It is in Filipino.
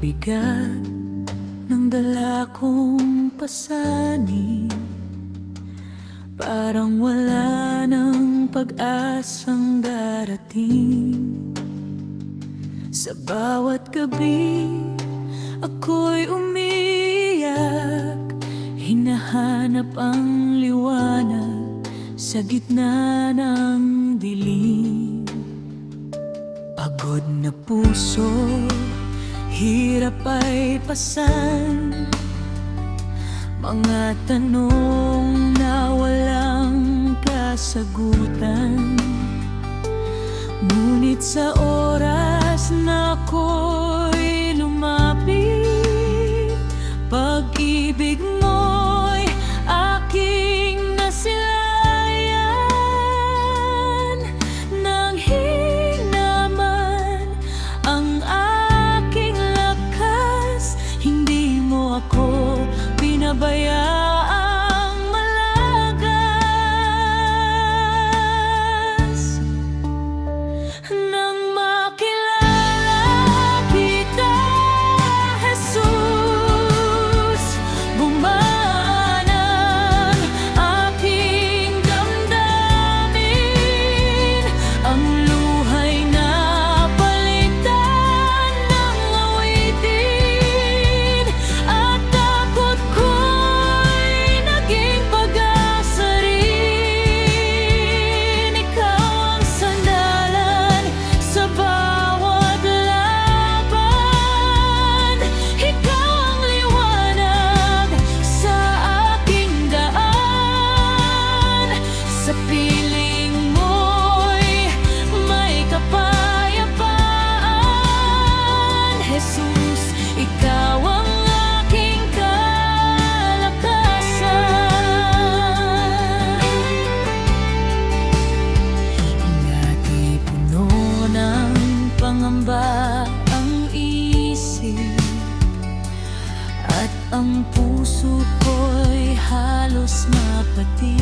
bigat ng dala kong pasanin, parang wala ng pag-asang darating. Sa bawat gabi ako'y umiiyak, hinahanap ang liwanag sa gitna ng dilim. Pagod na puso, hirap ay pasan, mga tanong na walang kasagutan. Ngunit sa oras na ako'y lumapit, pag-ibig mo'y aking nasilayan. Nang hinaman ang aking lakas, hindi mo ako pinabayaang malagas. Nang makilala kita, Jesus, bumaan ang aking damdamin. Ang luha'y napalitan ng awitin, at takot ko'y naging pag-asa rin. Ikaw ang sandalan sa bawat laban, ikaw ang liwanag sa aking daan. Sa piling mo'y may kapayapaan. Jesus, ikaw ang aking kalakasan. Dati puno ng pangamba ang isip, at ang puso ko'y halos mapati.